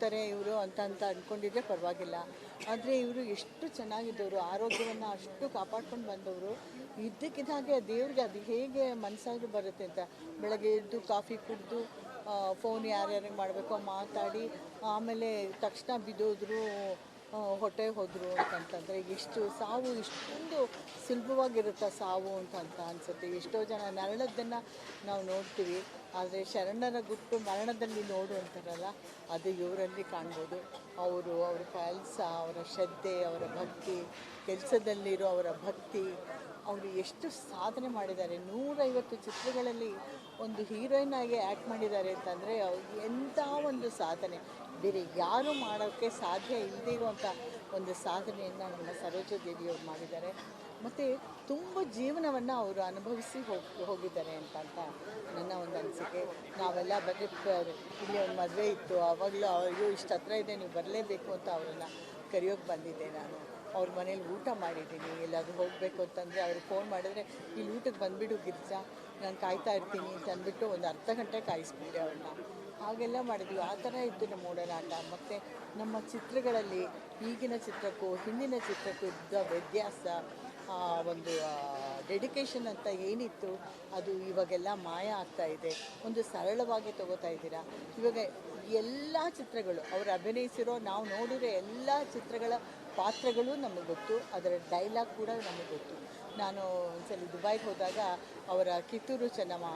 ಹೋಗ್ತಾರೆ ಇವರು ಅಂತ ಅಂದ್ಕೊಂಡಿದ್ರೆ ಪರವಾಗಿಲ್ಲ. ಆದರೆ ಇವರು ಎಷ್ಟು ಚೆನ್ನಾಗಿದ್ದವರು, ಆರೋಗ್ಯವನ್ನು ಅಷ್ಟು ಕಾಪಾಡ್ಕೊಂಡು ಬಂದವರು. ಇದ್ದಕ್ಕಿದ್ದಾಗೆ ದೇವ್ರಿಗೆ ಅದು ಹೇಗೆ ಮನಸ್ಸಾದ್ರೂ ಬರುತ್ತೆ ಅಂತ ಬೆಳಗ್ಗೆ ಎದ್ದು ಕಾಫಿ ಕುಡಿದು ಫೋನ್ ಯಾರ್ಯಾರಿಗೆ ಮಾಡಬೇಕೋ ಮಾತಾಡಿ ಆಮೇಲೆ ತಕ್ಷಣ ಬಿದ್ದೋದ್ರು, ಹೊಟ್ಟೆ ಹೋದರು ಅಂತಂತಂದರೆ ಎಷ್ಟು ಸಾವು ಇಷ್ಟೊಂದು ಸುಲಭವಾಗಿರುತ್ತೆ ಸಾವು ಅಂತ ಅನಿಸುತ್ತೆ. ಎಷ್ಟೋ ಜನ ನರಳದ್ದನ್ನು ನಾವು ನೋಡ್ತೀವಿ, ಆದರೆ ಶರಣರ ಗುಟ್ಟು ಮರಣದಲ್ಲಿ ನೋಡು ಅಂತಾರಲ್ಲ, ಅದು ಇವರಲ್ಲಿ ಕಾಣ್ಬೋದು. ಅವ್ರ ಕೆಲಸ, ಅವರ ಶ್ರದ್ಧೆ, ಅವರ ಭಕ್ತಿ, ಕೆಲಸದಲ್ಲಿರೋ ಅವರ ಭಕ್ತಿ, ಅವರು ಎಷ್ಟು ಸಾಧನೆ ಮಾಡಿದ್ದಾರೆ. 150 ಚಿತ್ರಗಳಲ್ಲಿ ಒಂದು ಹೀರೋಯಿನ್ ಆಗಿ ಆ್ಯಕ್ಟ್ ಮಾಡಿದ್ದಾರೆ ಅಂತಂದರೆ ಎಂಥ ಒಂದು ಸಾಧನೆ, ಬೇರೆ ಯಾರೂ ಮಾಡೋಕ್ಕೆ ಸಾಧ್ಯ ಇಲ್ಲದೇ ಇರುವಂಥ ಒಂದು ಸಾಧನೆಯನ್ನು ನಮ್ಮ ಸರೋಜಾದೇವಿಯವರು ಮಾಡಿದ್ದಾರೆ. ಮತ್ತು ತುಂಬ ಜೀವನವನ್ನು ಅವರು ಅನುಭವಿಸಿ ಹೋಗಿದ್ದಾರೆ ಅಂತ ನನ್ನ ಒಂದು ಅನಿಸಿಕೆ. ನಾವೆಲ್ಲ ಬರೀ ಇಲ್ಲಿ ಒಂದು ಮದುವೆ ಇತ್ತು, ಆವಾಗಲೂ ಅಯ್ಯೋ ಇಷ್ಟು ಹತ್ರ ಇದೆ ನೀವು ಬರಲೇಬೇಕು ಅಂತ ಅವರನ್ನು ಕರೆಯೋಕ್ಕೆ ಬಂದಿದ್ದೆ. ನಾನು ಅವ್ರ ಮನೇಲಿ ಊಟ ಮಾಡಿದ್ದೀನಿ. ಎಲ್ಲಾದರೂ ಹೋಗಬೇಕು ಅಂತಂದರೆ ಅವ್ರಿಗೆ ಫೋನ್ ಮಾಡಿದ್ರೆ ಇಲ್ಲಿ ಊಟಕ್ಕೆ ಬಂದುಬಿಡು ಗಿರ್ಜಾ, ನಾನು ಕಾಯ್ತಾ ಇರ್ತೀನಿ ಅಂತ ಅಂದ್ಬಿಟ್ಟು ಒಂದು ಅರ್ಧ ಗಂಟೆ ಕಾಯಿಸ್ಬಿಟ್ಟೆ ಅವ್ರನ್ನ. ಹಾಗೆಲ್ಲ ಮಾಡಿದ್ವಿ. ಆ ಥರ ಇತ್ತು ನಮ್ಮ ಒಡನಾಟ. ಮತ್ತು ನಮ್ಮ ಚಿತ್ರಗಳಲ್ಲಿ ಈಗಿನ ಚಿತ್ರಕ್ಕೂ ಹಿಂದಿನ ಚಿತ್ರಕ್ಕೂ ಇದ್ದ ವ್ಯತ್ಯಾಸ, ಒಂದು ಡೆಡಿಕೇಶನ್ ಅಂತ ಏನಿತ್ತು ಅದು ಇವಾಗೆಲ್ಲ ಮಾಯ ಆಗ್ತಾ ಇದೆ. ಒಂದು ಸರಳವಾಗಿ ತಗೋತಾ ಇದ್ದೀರಾ. ಇವಾಗ ಎಲ್ಲ ಚಿತ್ರಗಳು ಅವರು ಅಭಿನಯಿಸಿರೋ ನಾವು ನೋಡಿರೋ ಎಲ್ಲ ಚಿತ್ರಗಳ ಪಾತ್ರಗಳು ನಮಗೆ ಗೊತ್ತು, ಅದರ ಡೈಲಾಗ್ ಕೂಡ ನಮಗೆ ಗೊತ್ತು. ನಾನು ಒಂದ್ಸಲ ದುಬೈಗೆ ಹೋದಾಗ ಅವರ ಕಿತ್ತೂರು ಚೆನ್ನಮ್ಮ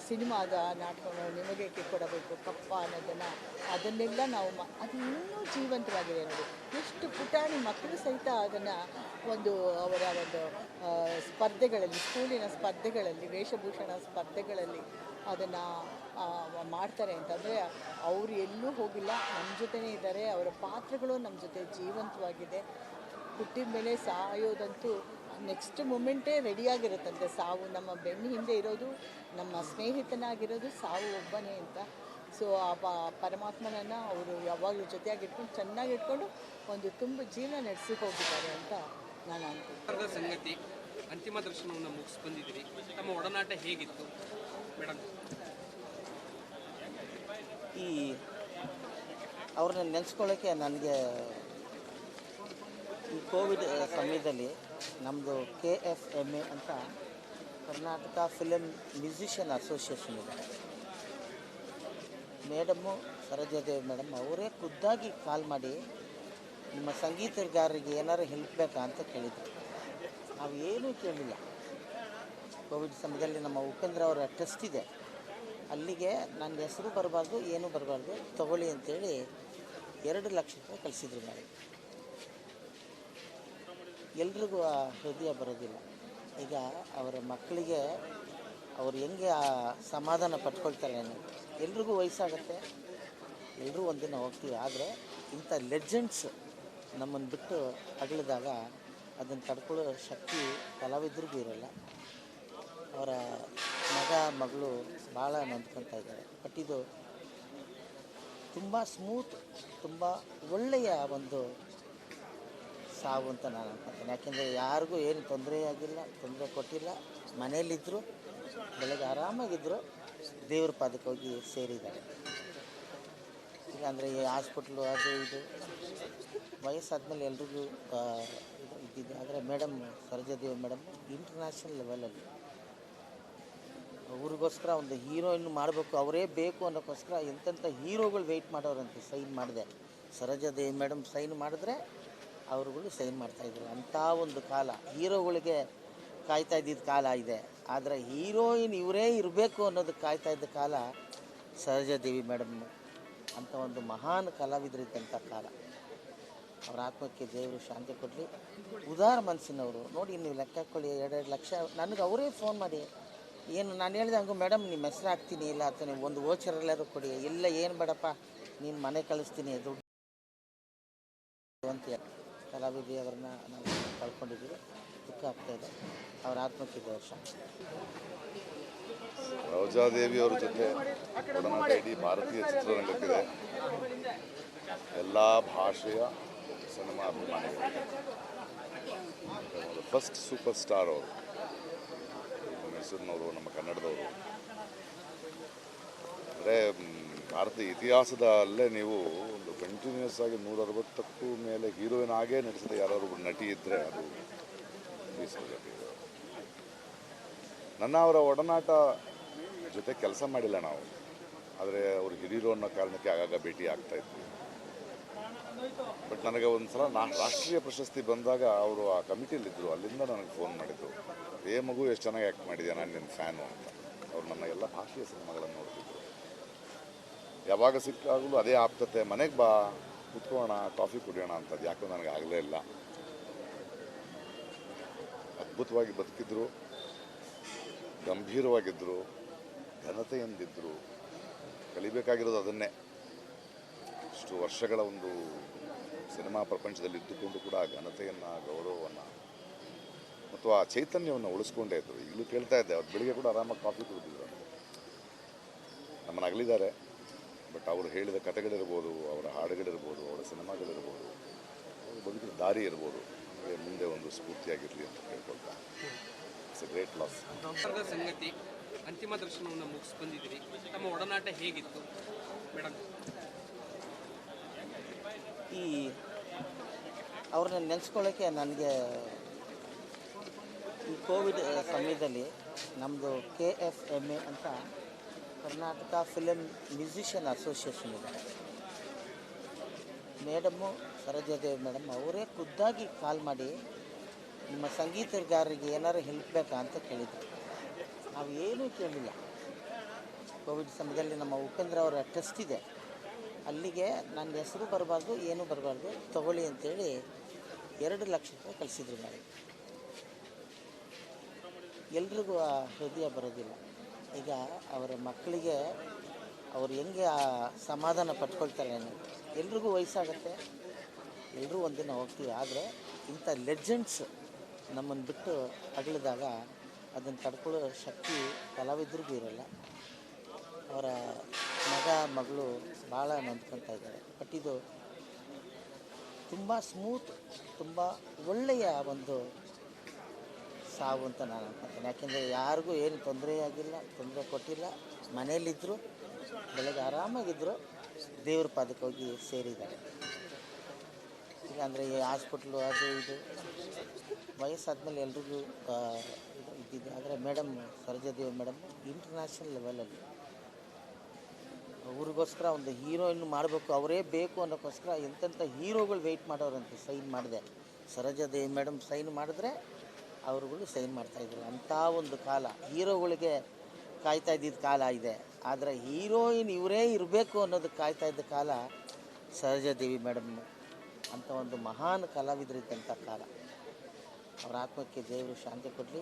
ಸಿನಿಮಾದ ನಾಟಕವನ್ನು ನಿಮಗೆ ಕೊಡಬೇಕು ಕಪ್ಪ ಅನ್ನೋದನ್ನು ಅದನ್ನೆಲ್ಲ ನಾವು ಅದು ಇನ್ನೂ ಜೀವಂತವಾಗಿದೆ ನೋಡಿ. ಎಷ್ಟು ಪುಟಾಣಿ ಮಕ್ಕಳು ಸಹಿತ ಅದನ್ನು ಒಂದು ಅವರ ಒಂದು ಸ್ಪರ್ಧೆಗಳಲ್ಲಿ, ಸ್ಕೂಲಿನ ಸ್ಪರ್ಧೆಗಳಲ್ಲಿ, ವೇಷಭೂಷಣ ಸ್ಪರ್ಧೆಗಳಲ್ಲಿ ಅದನ್ನು ಮಾಡ್ತಾರೆ ಅಂತಂದರೆ ಅವರು ಎಲ್ಲೂ ಹೋಗಿಲ್ಲ, ನಮ್ಮ ಜೊತೆನೇ ಇದ್ದಾರೆ. ಅವರ ಪಾತ್ರಗಳು ನಮ್ಮ ಜೊತೆ ಜೀವಂತವಾಗಿದೆ. ಹುಟ್ಟಿದ ಮೇಲೆ ಸಾಯೋದಂತೂ ನೆಕ್ಸ್ಟ್ ಮೂಮೆಂಟೇ ರೆಡಿಯಾಗಿರುತ್ತಂತೆ. ಸಾವು ನಮ್ಮ ಬೆನ್ನ ಹಿಂದೆ ಇರೋದು, ನಮ್ಮ ಸ್ನೇಹಿತನಾಗಿರೋದು ಸಾವು ಒಬ್ಬನೇ ಅಂತ. ಸೊ ಆ ಪರಮಾತ್ಮನನ್ನು ಅವರು ಯಾವಾಗಲೂ ಜೊತೆಯಾಗಿಟ್ಕೊಂಡು ಚೆನ್ನಾಗಿಟ್ಕೊಂಡು ಒಂದು ತುಂಬ ಜೀವನ ನಡೆಸಿ ಹೋಗಿದ್ದಾರೆ ಅಂತ ನಾನು ಅನ್ಕೊಂಡೆ. ಸಂಗತಿ ಅಂತಿಮ ದರ್ಶನವನ್ನು ಮುಗಿಸಿ ಬಂದಿದ್ದೀರಿ, ತಮ್ಮ ಒಡನಾಟ ಹೇಗಿತ್ತು ಮೇಡಮ್? ಈ ಅವ್ರನ್ನ ನೆನೆಸ್ಕೊಳ್ಳೋಕ್ಕೆ ನನಗೆ ಈ ಕೋವಿಡ್ ಸಮಯದಲ್ಲಿ ನಮ್ಮದು KFMA ಅಂತ ಕರ್ನಾಟಕ ಫಿಲಮ್ ಮ್ಯೂಸಿಷಿಯನ್ ಅಸೋಸಿಯೇಷನ್ ಇದೆ. ಮೇಡಮ್ಮು ಸರೋಜಾದೇವಿ ಮೇಡಮ್ ಅವರೇ ಖುದ್ದಾಗಿ ಕಾಲ್ ಮಾಡಿ ನಿಮ್ಮ ಸಂಗೀತಗಾರರಿಗೆ ಏನಾರು ಹೆಲ್ಪ್ ಬೇಕಾ ಅಂತ ಕೇಳಿದ್ರು. ನಾವು ಏನೂ ಕೇಳಿಲ್ಲ. ಕೋವಿಡ್ ಸಮಯದಲ್ಲಿ ನಮ್ಮ ಉಪೇಂದ್ರ ಅವರ ಟ್ರಸ್ಟ್ ಇದೆ, ಅಲ್ಲಿಗೆ ನನ್ನ ಹೆಸರು ಬರಬಾರ್ದು, ಏನೂ ಬರಬಾರ್ದು, ತಗೊಳ್ಳಿ ಅಂತೇಳಿ 2 ಲಕ್ಷ ರೂಪಾಯಿ ಕಳಿಸಿದ್ರು ಮೇಡಮ್. ಎಲ್ರಿಗೂ ಆ ಹೃದಯ ಬರೋದಿಲ್ಲ. ಈಗ ಅವರ ಮಕ್ಕಳಿಗೆ ಅವರು ಹೆಂಗೆ ಆ ಸಮಾಧಾನ ಪಟ್ಕೊಳ್ತಾರೆ ಅನ್ನೋದು. ಎಲ್ರಿಗೂ ವಯಸ್ಸಾಗುತ್ತೆ, ಎಲ್ಲರೂ ಒಂದಿನ ಹೋಗ್ತೀವಿ. ಆದರೆ ಇಂಥ ಲೆಜೆಂಡ್ಸ್ ನಮ್ಮನ್ನು ಬಿಟ್ಟು ಅಗಲಿದಾಗ ಅದನ್ನು ತಡ್ಕೊಳ್ಳೋ ಶಕ್ತಿ ಕಲಾವಿದ್ರಿಗೂ ಇರೋಲ್ಲ. ಅವರ ಮಗ ಮಗಳು ಭಾಳ ನೊಂದ್ಕೊತಾ ಇದ್ದಾರೆ. ಬಟ್ ಇದು ತುಂಬ ಸ್ಮೂತ್, ತುಂಬ ಒಳ್ಳೆಯ ಒಂದು ಸಾವು ಅಂತ ನಾನು ಅನ್ಕೊತೀನಿ. ಯಾಕೆಂದರೆ ಯಾರಿಗೂ ಏನು ತೊಂದರೆ ಆಗಿಲ್ಲ, ತೊಂದರೆ ಕೊಟ್ಟಿಲ್ಲ, ಮನೆಯಲ್ಲಿದ್ದರು, ಬೆಳಗ್ಗೆ ಆರಾಮಾಗಿದ್ದರು, ದೇವ್ರ ಪಾದಕ್ಕೆ ಹೋಗಿ ಸೇರಿದ್ದಾರೆ. ಇಲ್ಲಾಂದರೆ ಈ ಹಾಸ್ಪಿಟ್ಲು ಅದು ಇದು ವಯಸ್ಸಾದ್ಮೇಲೆ ಎಲ್ರಿಗೂ ಇದ್ದಿದ್ದು. ಆದರೆ ಮೇಡಮ್ ಸರೋಜಾದೇವಿ ಮೇಡಮ್ ಇಂಟರ್ನ್ಯಾಷನಲ್ ಲೆವೆಲಲ್ಲಿ ಅವ್ರಿಗೋಸ್ಕರ ಒಂದು ಹೀರೋಯಿನ್ ಮಾಡಬೇಕು, ಅವರೇ ಬೇಕು ಅನ್ನೋಕ್ಕೋಸ್ಕರ ಎಂತೆಂಥ ಹೀರೋಗಳು ವೆಯ್ಟ್ ಮಾಡೋರಂತೆ. ಸೈನ್ ಮಾಡಿದೆ ಸರೋಜಾದೇವಿ ಮೇಡಮ್ ಸೈನ್ ಮಾಡಿದ್ರೆ ಅವ್ರುಗಳು ಸೈನ್ ಮಾಡ್ತಾಯಿದ್ರು. ಅಂಥ ಒಂದು ಕಾಲ, ಹೀರೋಗಳಿಗೆ ಕಾಯ್ತಾ ಇದ್ದಿದ್ದ ಕಾಲ ಇದೆ. ಆದರೆ ಹೀರೋಯಿನ್ ಇವರೇ ಇರಬೇಕು ಅನ್ನೋದಕ್ಕೆ ಕಾಯ್ತಾ ಇದ್ದ ಕಾಲ ಸರೋಜಾದೇವಿ ಮೇಡಮ್ ಅಂಥ ಒಂದು ಮಹಾನ್ ಕಲಾವಿದರಿದ್ದಂಥ ಕಾಲ. ಅವ್ರ ಆತ್ಮಕ್ಕೆ ದೇವರು ಶಾಂತಿ ಕೊಡಲಿ. ಉದಾರ ಮನಸ್ಸಿನವರು ನೋಡಿ, ನೀವು ಲೆಕ್ಕ ಹಾಕ್ಕೊಳ್ಳಿ, 2 ಲಕ್ಷ ನನಗೆ ಅವರೇ ಫೋನ್ ಮಾಡಿ ಏನು ನಾನು ಹೇಳಿದೆ ಹಂಗೂ ಮೇಡಮ್ ನಿಮ್ಮ ಹೆಸರು ಹಾಕ್ತೀನಿ, ಇಲ್ಲ ಅಥವಾ ನೀವು ಒಂದು ವೋಚರೆಲ್ಲರೂ ಕೊಡಿ, ಇಲ್ಲ ಏನು ಬೇಡಪ್ಪ ನೀನು ಮನೆ ಕಳಿಸ್ತೀನಿ ದುಡ್ಡು ಅಂತ. ಕಲಾವಿದೆಯವರನ್ನ ನಾವು ಕಳ್ಕೊಂಡಿದ್ದೀವಿ, ದುಃಖ ಆಗ್ತಾಯಿದೆ. ಅವರ ಆತ್ಮಕ್ಕೆ ದೇವರು ಶಾಂತಿ. ಸರೋಜಾದೇವಿಯವರ ಜೊತೆ ಒಡನಾಟ ಇಡೀ ಭಾರತೀಯ ಚಿತ್ರರಂಗಕ್ಕಿದೆ. ಎಲ್ಲ ಭಾಷೆಯ ಸಿನಿಮಾ ಅಭಿಮಾನಿಗಳು. ಫಸ್ಟ್ ಸೂಪರ್ ಸ್ಟಾರ್ ಅವರು, ಮೈಸೂರಿನವರು, ನಮ್ಮ ಕನ್ನಡದವರು. ಅಂದರೆ ಭಾರತೀಯ ಇತಿಹಾಸದಲ್ಲೇ ನೀವು ಒಂದು ಕಂಟಿನ್ಯೂಸ್ ಆಗಿ 160ಕ್ಕೂ ಮೇಲೆ ಹೀರೋಯಿನ್ ಆಗೇ ನಡೆಸಿದ ಯಾರಾದ್ರು ಒಬ್ಬ ನಟಿ ಇದ್ದರೆ ಅದು ವಿ ಸರೋಜಾದೇವಿ ಅವರು. ನನ್ನ ಅವರ ಒಡನಾಟ ಜೊತೆ ಕೆಲಸ ಮಾಡಿಲ್ಲ ನಾವು, ಆದರೆ ಅವರು ಹಿರಿಯರು ಅನ್ನೋ ಕಾರಣಕ್ಕೆ ಆಗಾಗ ಭೇಟಿ ಆಗ್ತಾ ಇದ್ವಿ. ಬಟ್ ನನಗೆ ಒಂದು ಸಲ ರಾಷ್ಟ್ರೀಯ ಪ್ರಶಸ್ತಿ ಬಂದಾಗ ಅವರು ಆ ಕಮಿಟಿಯಲ್ಲಿದ್ದರು, ಅಲ್ಲಿಂದ ನನಗೆ ಫೋನ್ ಮಾಡಿದ್ರು, ಮಗು ಎಷ್ಟು ಚೆನ್ನಾಗಿ ಆ್ಯಕ್ಟ್ ಮಾಡಿದ್ಯಾ, ನಾನು ನಿನ್ನ ಫ್ಯಾನು ಅಂತ. ಅವ್ರು ನನ್ನ ಎಲ್ಲ ಭಾಷೆಯ ಸಿನಿಮಾಗಳನ್ನು ನೋಡ್ತಿದ್ರು. ಯಾವಾಗ ಸಿಕ್ಕಾಗಲೂ ಅದೇ ಆಪ್ತತೆ, ಮನೆಗೆ ಬಾ ಕುತ್ಕೋಣ ಕಾಫಿ ಕುಡಿಯೋಣ ಅಂತದ್ದು ಯಾಕೋ ನನಗೆ ಆಗಲೇ ಇಲ್ಲ. ಅದ್ಭುತವಾಗಿ ಬದುಕಿದ್ರು, ಗಂಭೀರವಾಗಿದ್ದರು, ಘನತೆಯಿಂದಿದ್ದರು. ಕಲಿಬೇಕಾಗಿರೋದು ಅದನ್ನೇ. ಇಷ್ಟು ವರ್ಷಗಳ ಒಂದು ಸಿನಿಮಾ ಪ್ರಪಂಚದಲ್ಲಿ ಇದ್ದುಕೊಂಡು ಕೂಡ ಆ ಘನತೆಯನ್ನು, ಗೌರವವನ್ನು ಮತ್ತು ಆ ಚೈತನ್ಯವನ್ನು ಉಳಿಸ್ಕೊಂಡೇ ಇದ್ದರು. ಈಗಲೂ ಕೇಳ್ತಾ ಇದ್ದೆ, ಅವ್ರು ಬೆಳಿಗ್ಗೆ ಕೂಡ ಆರಾಮಾಗಿ ಕಾಫಿ ಕುಡಿದಿದ್ರು. ನಮ್ಮನ್ನು ಅಗಲಿದ್ದಾರೆ, ಬಟ್ ಅವರು ಹೇಳಿದ ಕಥೆಗಳಿರ್ಬೋದು, ಅವರ ಹಾಡುಗಳಿರ್ಬೋದು, ಅವರ ಸಿನಿಮಾಗಳಿರ್ಬೋದು, ಅವರು ಬದುಕಿದ ದಾರಿ ಇರ್ಬೋದು, ನಮಗೆ ಮುಂದೆ ಒಂದು ಸ್ಫೂರ್ತಿಯಾಗಿರಲಿ ಅಂತ ಕೇಳ್ಕೊಳ್ತಾ. It's A great loss. ಸಂಗತಿ ಅಂತಿಮ ದರ್ಶನವನ್ನು ಮುಗಿಸಿ ಬಂದಿದ್ದೀರಿ. ತಮ್ಮ ಒಡನಾಟ ಹೇಗಿತ್ತು ಮೇಡಮ್? ಈ ಅವ್ರನ್ನ ನೆನೆಸ್ಕೊಳ್ಳೋಕ್ಕೆ ನನಗೆ ಈ ಕೋವಿಡ್ ಸಮಯದಲ್ಲಿ ನಮ್ಮದು KFMA ಅಂತ ಕರ್ನಾಟಕ ಫಿಲಮ್ ಮ್ಯೂಸಿಷಿಯನ್ ಅಸೋಸಿಯೇಷನ್ ಇದೆ. ಮೇಡಮ್ಮು ಸರೋಜಾದೇವಿ ಮೇಡಮ್ ಅವರೇ ಖುದ್ದಾಗಿ ಕಾಲ್ ಮಾಡಿ ನಿಮ್ಮ ಸಂಗೀತಗಾರರಿಗೆ ಏನಾರು ಹೆಲ್ಪ್ ಬೇಕಾ ಅಂತ ಕೇಳಿದರು. ನಾವು ಏನೂ ಕೇಳಿಲ್ಲ. ಕೋವಿಡ್ ಸಮಯದಲ್ಲಿ ನಮ್ಮ ಉಪೇಂದ್ರ ಅವರ ಟ್ರಸ್ಟ್ ಇದೆ, ಅಲ್ಲಿಗೆ ನನ್ನ ಹೆಸರು ಬರಬಾರ್ದು, ಏನೂ ಬರಬಾರ್ದು, ತಗೊಳ್ಳಿ ಅಂತೇಳಿ 2 ಲಕ್ಷ ರೂಪಾಯಿ ಕಳಿಸಿದ್ರು ಮೇಡಮ್. ಎಲ್ರಿಗೂ ಆ ಹೃದಯ ಬರೋದಿಲ್ಲ. ಈಗ ಅವರ ಮಕ್ಕಳಿಗೆ ಅವ್ರು ಹೆಂಗೆ ಆ ಸಮಾಧಾನ ಪಟ್ಕೊಳ್ತಾರೆ ಅನ್ನೋದು. ಎಲ್ರಿಗೂ ವಯಸ್ಸಾಗುತ್ತೆ, ಎಲ್ಲರೂ ಒಂದಿನ ಹೋಗ್ತೀವಿ. ಆದರೆ ಇಂಥ ಲೆಜೆಂಡ್ಸ್ ನಮ್ಮನ್ನು ಬಿಟ್ಟು ಅಗಲಿದಾಗ ಅದನ್ನು ತಡ್ಕೊಳ್ಳೋ ಶಕ್ತಿ ಕಲಾವಿದ್ರಿಗೂ ಇರೋಲ್ಲ. ಅವರ ಮಗ ಮಗಳು ಭಾಳ ನೊಂದ್ಕೊತಾ ಇದ್ದಾರೆ. ಬಟ್ ಇದು ತುಂಬ ಸ್ಮೂತ್, ತುಂಬ ಒಳ್ಳೆಯ ಒಂದು ಸಾವು ಅಂತ ನಾನು ಅನ್ಕೊತೀನಿ. ಯಾಕೆಂದರೆ ಯಾರಿಗೂ ಏನು ತೊಂದರೆ ಕೊಟ್ಟಿಲ್ಲ. ಮನೆಯಲ್ಲಿದ್ದರು, ಬೆಳಗ್ಗೆ ಆರಾಮಾಗಿದ್ದರು, ದೇವ್ರ ಪಾದಕ್ಕೆ ಹೋಗಿ ಸೇರಿದ್ದಾರೆ. ಇಲ್ಲಾಂದರೆ ಈ ಹಾಸ್ಪಿಟ್ಲು ಅದು ಇದು ವಯಸ್ಸಾದ್ಮೇಲೆ ಎಲ್ರಿಗೂ ಇದ್ದಿದ್ದು. ಆದರೆ ಮೇಡಮ್ ಸರೋಜಾದೇವಿ ಮೇಡಮ್ ಇಂಟರ್ನ್ಯಾಷನಲ್ ಲೆವೆಲಲ್ಲಿ ಅವ್ರಿಗೋಸ್ಕರ ಒಂದು ಹೀರೋಯಿನ್ ಮಾಡಬೇಕು, ಅವರೇ ಬೇಕು ಅನ್ನೋಕ್ಕೋಸ್ಕರ ಎಂತೆಂಥ ಹೀರೋಗಳು ವೆಯ್ಟ್ ಮಾಡೋರಂತೆ. ಸೈನ್ ಮಾಡಿದೆ ಸರೋಜಾದೇವಿ ಮೇಡಮ್ ಸೈನ್ ಮಾಡಿದ್ರೆ ಅವ್ರುಗಳು ಸೈನ್ ಮಾಡ್ತಾಯಿದ್ರು. ಅಂಥ ಒಂದು ಕಾಲ, ಹೀರೋಗಳಿಗೆ ಕಾಯ್ತಾ ಇದ್ದಿದ್ದ ಕಾಲ ಇದೆ. ಆದರೆ ಹೀರೋಯಿನ್ ಇವರೇ ಇರಬೇಕು ಅನ್ನೋದಕ್ಕೆ ಕಾಯ್ತಾ ಇದ್ದ ಕಾಲ ಸರೋಜಾದೇವಿ ಮೇಡಮ್ ಅಂಥ ಒಂದು ಮಹಾನ್ ಕಲಾವಿದರಿದ್ದಂಥ ಕಾಲ. ಅವ್ರ ಆತ್ಮಕ್ಕೆ ದೇವರು ಶಾಂತಿ ಕೊಡಲಿ.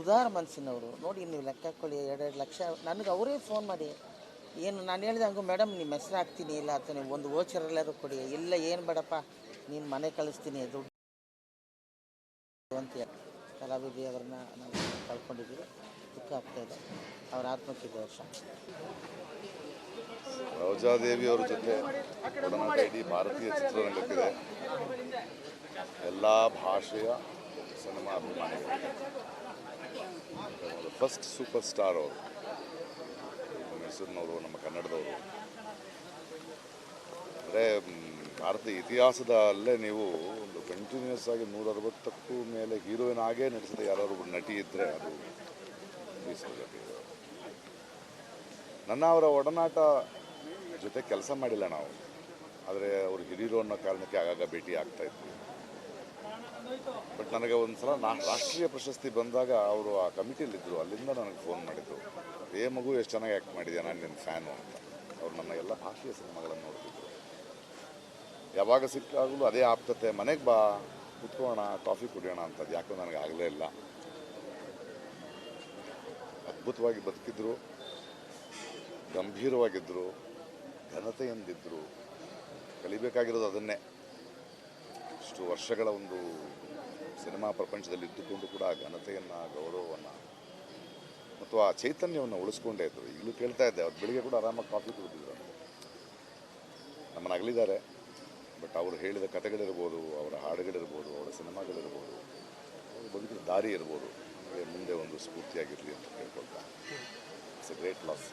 ಉದಾರ ಮನಸ್ಸಿನವರು ನೋಡಿ, ನೀವು ಲೆಕ್ಕ ಹಾಕ್ಕೊಳ್ಳಿ, 2 ಲಕ್ಷ ನನಗೆ ಅವರೇ ಫೋನ್ ಮಾಡಿ, ಏನು ನಾನು ಹೇಳಿದೆ ಹಂಗೂ ಮೇಡಮ್ ನಿಮ್ಮ ಹೆಸರು ಹಾಕ್ತೀನಿ, ಇಲ್ಲ ಅಥವಾ ನೀವು ಒಂದು ವೋಚರೆಲ್ಲರೂ ಕೊಡಿ, ಇಲ್ಲ ಏನು ಬೇಡಪ್ಪ ನೀನು ಮನೆ ಕಳಿಸ್ತೀನಿ ದುಡ್ಡು ಅಂತ. ಕಲಾವಿದಿ ಅವರನ್ನ ನಾವು ಕಳ್ಕೊಂಡಿದ್ದೀವಿ, ದುಃಖ ಆಗ್ತಾಯಿದೆ. ಅವರ ಆತ್ಮಕ್ಕೆ ದೇವರು ಶಾಂತಿ. ಸರೋಜಾದೇವಿ ಅವರ ಜೊತೆ ಒಡನಾಟ ಇಡೀ ಭಾರತೀಯ ಚಿತ್ರರಂಗಕ್ಕಿದೆ. ಎಲ್ಲ ಭಾಷೆಯ ಸಿನಿಮಾ ಅಭಿಮಾನಿಗಳು. ಫಸ್ಟ್ ಸೂಪರ್ ಸ್ಟಾರ್ ಅವರು, ಮೈಸೂರಿನವರು, ನಮ್ಮ ಕನ್ನಡದವರು. ಅಂದರೆ ಭಾರತೀಯ ಇತಿಹಾಸದಲ್ಲೇ ನೀವು ಒಂದು ಕಂಟಿನ್ಯೂಸ್ ಆಗಿ 160ಕ್ಕೂ ಮೇಲೆ ಹೀರೋಯಿನ್ ಆಗೇ ನಡೆಸಿದ ಯಾರಾದ್ರು ಒಬ್ಬ ನಟಿ ಇದ್ದರೆ ಅದು ವಿ ಸರೋಜಾದೇವಿ ಅವರು. ನನ್ನ ಅವರ ಒಡನಾಟ ಜೊತೆ ಕೆಲಸ ಮಾಡಿಲ್ಲ ನಾವು, ಆದರೆ ಅವರು ಹಿರಿಯರು ಅನ್ನೋ ಕಾರಣಕ್ಕೆ ಆಗಾಗ ಭೇಟಿ ಆಗ್ತಾ ಇದ್ವಿ. ಬಟ್ ನನಗೆ ಒಂದು ಸಲ ರಾಷ್ಟ್ರೀಯ ಪ್ರಶಸ್ತಿ ಬಂದಾಗ ಅವರು ಆ ಕಮಿಟಿಯಲ್ಲಿದ್ದರು, ಅಲ್ಲಿಂದ ನನಗೆ ಫೋನ್ ಮಾಡಿದ್ರು, ಮಗು ಎಷ್ಟು ಚೆನ್ನಾಗಿ ಆ್ಯಕ್ಟ್ ಮಾಡಿದ್ಯಾ, ನಾನು ನಿನ್ನ ಫ್ಯಾನು ಅಂತ. ಅವ್ರು ನನ್ನ ಎಲ್ಲ ಭಾಷೆಯ ಸಿನಿಮಾಗಳನ್ನು ನೋಡ್ತಿದ್ರು. ಯಾವಾಗ ಸಿಕ್ಕಾಗಲೂ ಅದೇ ಆಪ್ತತೆ, ಮನೆಗೆ ಬಾ ಕುತ್ಕೋಣ ಕಾಫಿ ಕುಡಿಯೋಣ ಅಂತದ್ದು ಯಾಕೋ ನನಗೆ ಆಗಲೇ ಇಲ್ಲ. ಅದ್ಭುತವಾಗಿ ಬದುಕಿದ್ರು, ಗಂಭೀರವಾಗಿದ್ದರು, ಘನತೆಯಿಂದಿದ್ದರು. ಕಲಿಬೇಕಾಗಿರೋದು ಅದನ್ನೇ. ಇಷ್ಟು ವರ್ಷಗಳ ಒಂದು ಸಿನಿಮಾ ಪ್ರಪಂಚದಲ್ಲಿ ಇದ್ದುಕೊಂಡು ಕೂಡ ಆ ಘನತೆಯನ್ನು, ಗೌರವವನ್ನು ಮತ್ತು ಆ ಚೈತನ್ಯವನ್ನು ಉಳಿಸ್ಕೊಂಡೇ ಇದ್ದರು. ಈಗಲೂ ಕೇಳ್ತಾ ಇದ್ದೆ, ಅವ್ರು ಬೆಳಿಗ್ಗೆ ಕೂಡ ಆರಾಮಾಗಿ ಕಾಫಿ ಕುಡಿದಿದ್ರು. ನಮ್ಮನ್ನು ಅಗಲಿದ್ದಾರೆ, ಬಟ್ ಅವರು ಹೇಳಿದ ಕಥೆಗಳಿರ್ಬೋದು, ಅವರ ಹಾಡುಗಳಿರ್ಬೋದು, ಅವರ ಸಿನಿಮಾಗಳಿರ್ಬೋದು, ಅವರು ಬದುಕಿದ ದಾರಿ ಇರ್ಬೋದು, ನಮಗೆ ಮುಂದೆ ಒಂದು ಸ್ಫೂರ್ತಿಯಾಗಿರಲಿ ಅಂತ ಕೇಳ್ಕೊಳ್ತಾ. It's A great loss.